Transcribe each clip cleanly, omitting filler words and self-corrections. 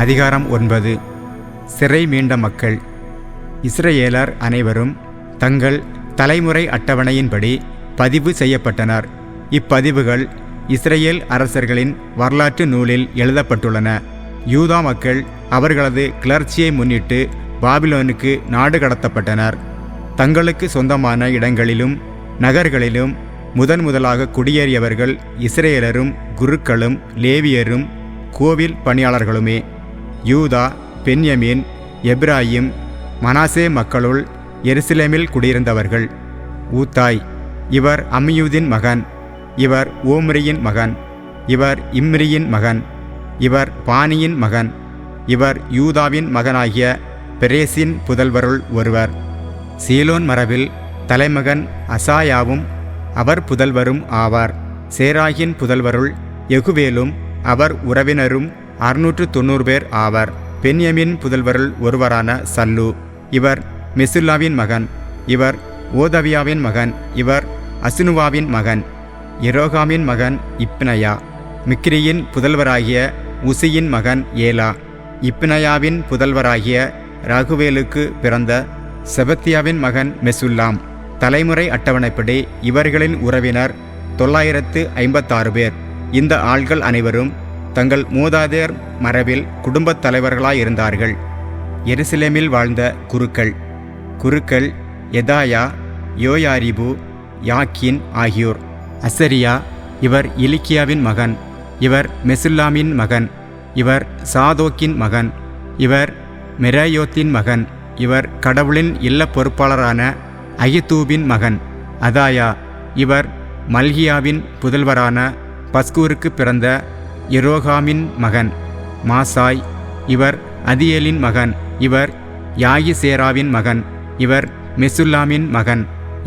அதிகாரம் 9. சிறை மீண்ட மக்கள். இஸ்ரவேலர் அனைவரும் தங்கள் தலைமுறை அட்டவணையின்படி பதிவு செய்யப்பட்டனர். இப்பதிவுகள் இஸ்ரேல் அரசர்களின் வரலாற்று நூலில் எழுதப்பட்டுள்ளன. யூதா மக்கள் அவர்களது கிளர்ச்சியை முன்னிட்டு பாபிலோனுக்கு நாடு கடத்தப்பட்டனர். தங்களுக்கு சொந்தமான இடங்களிலும் நகர்களிலும் முதலாக குடியேறியவர்கள் இஸ்ரேலரும் குருக்களும் லேவியரும் கோவில் பணியாளர்களுமே. யூதா, பென்யமீன், எப்ராயிம், மனாசே மக்களுள் எருசலேமில் குடியிருந்தவர்கள். ஊத்தாய், இவர் அம்மியூதின் மகன். இவர் ஓம்ரியின் மகன். இவர் இம்ரியின் மகன். இவர் பானியின் மகன். இவர் யூதாவின் மகனாகிய பெரேசின் புதல்வருள் ஒருவர். சீலோன் மரபில் தலைமகன் அசாயாவும் அவர் புதல்வரும் ஆவார். சேராகின் புதல்வருள் யெகுவேலும் அவர் உறவினரும் 690 பேர் ஆவர். பென்யமின் புதல்வருள் ஒருவரான சல்லு, இவர் மெசுல்லாவின் மகன். இவர் ஓதவியாவின் மகன். இவர் அசுனுவாவின் மகன். எரோகாமின் மகன் இப்னயா. மிக்ரியின் புதல்வராகிய உசியின் மகன் ஏலா. இப்னயாவின் புதல்வராகிய ரகுவேலுக்கு பிறந்த செபத்தியாவின் மகன் மெசுல்லாம். தலைமுறை அட்டவணைப்படி இவர்களின் உறவினர் 956 பேர். இந்த ஆள்கள் அனைவரும் தங்கள் மூதாதையர் மரபில் குடும்பத் தலைவர்களாயிருந்தார்கள். எருசலேமில் வாழ்ந்த குருக்கள் எதாயா, யோயாரிபு, யாக்கீன் ஆகியோர். அசரியா, இவர் இலிக்கியாவின் மகன். இவர் மெசுல்லாமின் மகன். இவர் சாதோக்கின் மகன். இவர் மெராயோத்தின் மகன். இவர் கடவுளின் இல்ல பொறுப்பாளரான அகிதூபின் மகன். அதாயா, இவர் மல்கியாவின் புதல்வரான பஸ்கூருக்கு பிறந்த எரோகாமின் மகன். மாசாய், இவர் அதியேலின் மகன். இவர் யாகிசேராவின் மகன். இவர் மெசுல்லாமின் மகன்.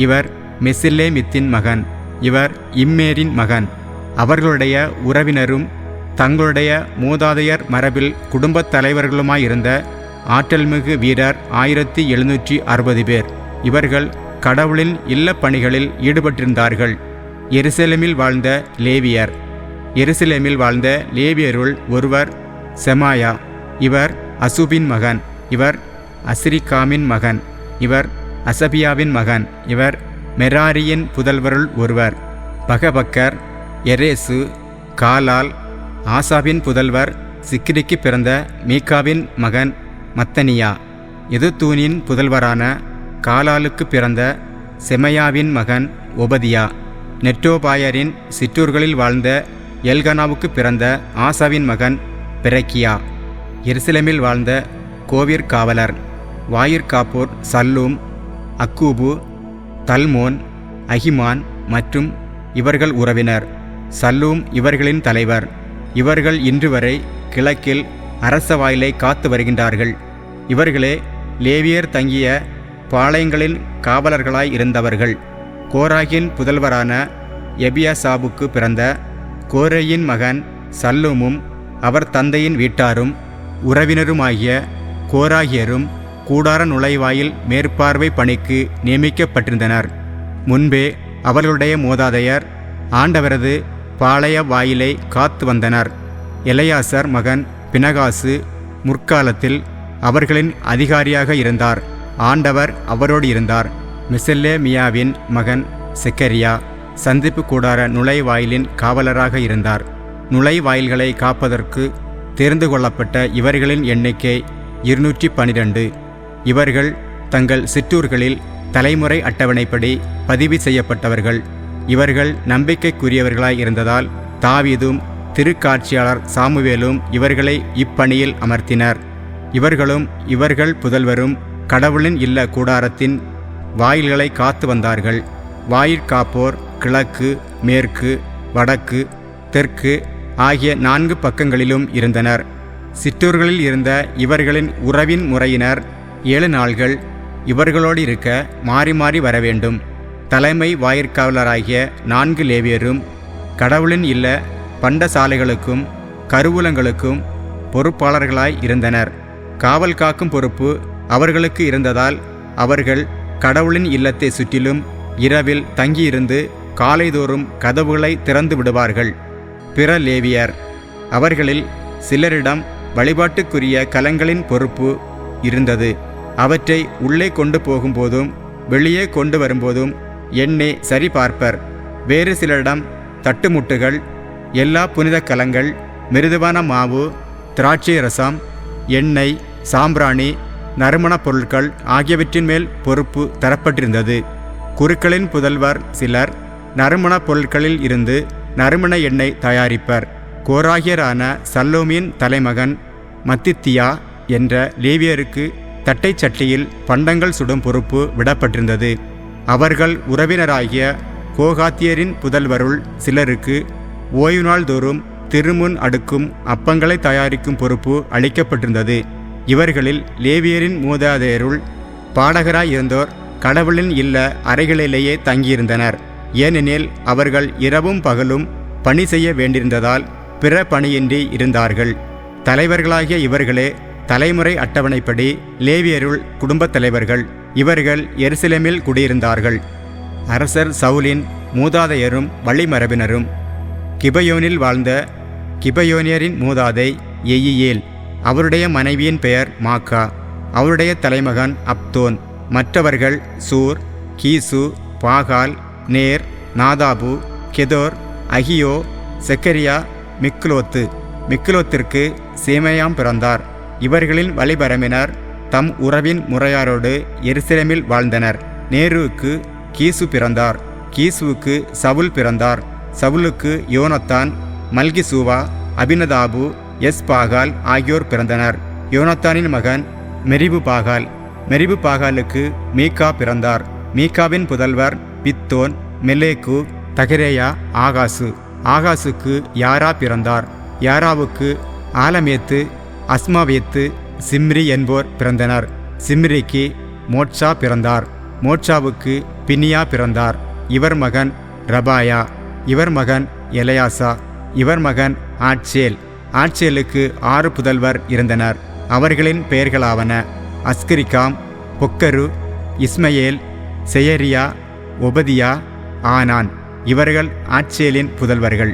இவர் மெசில்லேமித்தின் மகன். இவர் இம்மேரின் மகன். அவர்களுடைய உறவினரும் தங்களுடைய மூதாதையர் மரபில் குடும்பத் தலைவர்களுமாயிருந்த ஆற்றல்மிகு வீரர் 1760 பேர். இவர்கள் கடவுளின் இல்லப் பணிகளில் ஈடுபட்டிருந்தார்கள். எருசலேமில் வாழ்ந்த லேவியர். எருசலேமில் வாழ்ந்த லேவியருள் ஒருவர் செமாயா. இவர் அசுபின் மகன். இவர் அஸ்ரிகாமின் மகன். இவர் அசபியாவின் மகன். இவர் மெராரியின் புதல்வருள் ஒருவர். பகபக்கர், எரேசு, காலால். ஆசாபின் புதல்வர் சிக்ரிக்கு பிறந்த மீகாவின் மகன் மத்தனியா. எதுத்தூனின் புதல்வரான காலாலுக்கு பிறந்த செமையாவின் மகன் ஒபதியா. நெட்டோபாயரின் சிற்றூர்களில் வாழ்ந்த எல்கனாவுக்கு பிறந்த ஆசாவின் மகன் பெரக்கியா. எருசலேமில் வாழ்ந்த கோவிற் காவலர். வாயிற்காப்போர் சல்லூம், அக்கூபு, தல்மோன், அகிமான் மற்றும் இவர்கள் உறவினர். சல்லூம் இவர்களின் தலைவர். இவர்கள் இன்று வரை கிழக்கில் அரச வாயிலை காத்து வருகின்றார்கள். இவர்களே லேவியர் தங்கிய பாளையங்களின் காவலர்களாய் இருந்தவர்கள். கோராகின் புதல்வரான எபியாசாபுக்கு பிறந்த கோரேயின் மகன் சல்லூமும் அவர் தந்தையின் வீட்டாரும் உறவினருமாகிய கோராகியரும் கூடார நுழைவாயில் மேற்பார்வை பணிக்கு நியமிக்கப்பட்டிருந்தனர். முன்பே அவர்களுடைய மூதாதையர் ஆண்டவரது பாளைய வாயிலை காத்து வந்தனர். எலெயாசர் மகன் பினகாசு முற்காலத்தில் அவர்களின் அதிகாரியாக இருந்தார். ஆண்டவர் அவரோடு இருந்தார். மெசெல்லேமியாவின் மகன் செக்கரியா சந்திப்பு கூடார நுழைவாயிலின் காவலராக இருந்தார். நுழைவாயில்களை காப்பதற்கு தெரிந்து கொள்ளப்பட்ட இவர்களின் எண்ணிக்கை 212. இவர்கள் தங்கள் சிற்றூர்களில் தலைமுறை அட்டவணைப்படி பதிவு செய்யப்பட்டவர்கள். இவர்கள் நம்பிக்கைக்குரியவர்களாய் இருந்ததால் தாவீதும் திருக்காட்சியாளர் சாமுவேலும் இவர்களை இப்பணியில் அமர்த்தினர். இவர்களும் இவர்கள் புதல்வரும் கடவுளின் இல்ல கூடாரத்தின் வாயில்களை காத்து வந்தார்கள். வாயிற்காப்போர் கிழக்கு, மேற்கு, வடக்கு, தெற்கு ஆகிய 4 பக்கங்களிலும் இருந்தனர். சிற்றூர்களில் இருந்த இவர்களின் உறவின் முறையினர் 7 நாள்கள் இவர்களோடு இருக்க மாறி மாறி வரவேண்டும். தலைமை வாயிற்காவலராகிய 4 லேவியரும் கடவுளின் இல்ல பண்டசாலைகளுக்கும் கருவூலங்களுக்கும் பொறுப்பாளர்களாய் இருந்தனர். காவல் காக்கும் பொறுப்பு அவர்களுக்கு இருந்ததால் அவர்கள் கடவுளின் இல்லத்தை சுற்றிலும் இரவில் தங்கியிருந்து காலைதோறும் கதவுகளை திறந்து விடுவார்கள். பிற லேவியர். அவர்களில் சிலரிடம் வழிபாட்டுக்குரிய கலங்களின் பொறுப்பு இருந்தது. அவற்றை உள்ளே கொண்டு போகும்போதும் வெளியே கொண்டு வரும்போதும் எண்ணெய் சரிபார்ப்பர். வேறு சிலரிடம் தட்டுமுட்டுகள், எல்லா புனித கலங்கள், மிருதுவான மாவு, திராட்சை ரசம், எண்ணெய், சாம்பிராணி, நறுமணப் பொருட்கள் ஆகியவற்றின் மேல் பொறுப்பு தரப்பட்டிருந்தது. குருக்களின் புதல்வர் சிலர் நறுமணப் பொருட்களில் இருந்து நறுமண எண்ணெய் தயாரிப்பர். கோராகியரான சல்லோமின் தலைமகன் மத்தித்தியா என்ற லேவியருக்கு தட்டை சட்டியில் பண்டங்கள் சுடும் பொறுப்பு விடப்பட்டிருந்தது. அவர்கள் உறவினராகிய கோகாத்தியரின் புதல்வருள் சிலருக்கு ஓய்வு நாள் தோறும் திருமுன் அடுக்கும் அப்பங்களை தயாரிக்கும் பொறுப்பு அளிக்கப்பட்டிருந்தது. இவர்களில் லேவியரின் மூதாதையருள் பாடகராயிருந்தோர் கடவுளின் இல்ல அறைகளிலேயே தங்கியிருந்தனர். ஏனெனில் அவர்கள் இரவும் பகலும் பணி செய்ய வேண்டியிருந்ததால் பிற பணியின்றி இருந்தார்கள். தலைவர்களாகிய இவர்களே தலைமுறை அட்டவணைப்படி லேவியருள் குடும்பத் தலைவர்கள். இவர்கள் எருசலேமில் குடியிருந்தார்கள். அரசர் சவுலின் மூதாதையரும் வழிமரபினரும். கிபயோனில் வாழ்ந்த கிபயோனியரின் மூதாதை எயியேல். அவருடைய மனைவியின் பெயர் மாக்கா. அவருடைய தலைமகன் அப்தோன். மற்றவர்கள் சூர், கீசு, பாகால், நேர், நாதாபு, கெதோர், அகியோ, செக்கரியா, மிக்லோத்து. மிக்லோத்திற்கு சேமையாம் பிறந்தார். இவர்களின் வழிபரம்பினர் தம் உறவின் முறையாரோடு எருசலேமில் வாழ்ந்தனர். நேருவுக்கு கீசு பிறந்தார். கீசுவுக்கு சவுல் பிறந்தார். சவுலுக்கு யோனத்தான், மல்கிசூவா, அபினதாபு, எஸ்பாகால் ஆகியோர் பிறந்தனர். யோனத்தானின் மகன் மெரிபு பாகால். மெரிபு பாகாலுக்கு மீகா பிறந்தார். மீகாவின் புதல்வர் பித்தோன், மெலேக்கு, தகரேயா, ஆகாசு. ஆகாசுக்கு யாரா பிறந்தார். யாராவுக்கு ஆலமேத்து, அஸ்மாவேத்து, சிம்ரி என்போர் பிறந்தனர். சிம்ரிக்கு மோட்சா பிறந்தார். மோட்சாவுக்கு பினியா பிறந்தார். இவர் மகன் ரபாயா. இவர் மகன் எலையாசா. இவர் மகன் ஆட்சேல். ஆட்சேலுக்கு 6 புதல்வர் இருந்தனர். அவர்களின் பெயர்களாவன அஸ்கிரிகாம், பொக்கரு, இஸ்மயேல், செயரியா, ஒபதியா, ஆனான். இவர்கள் ஆட்சேலின் புதல்வர்கள்.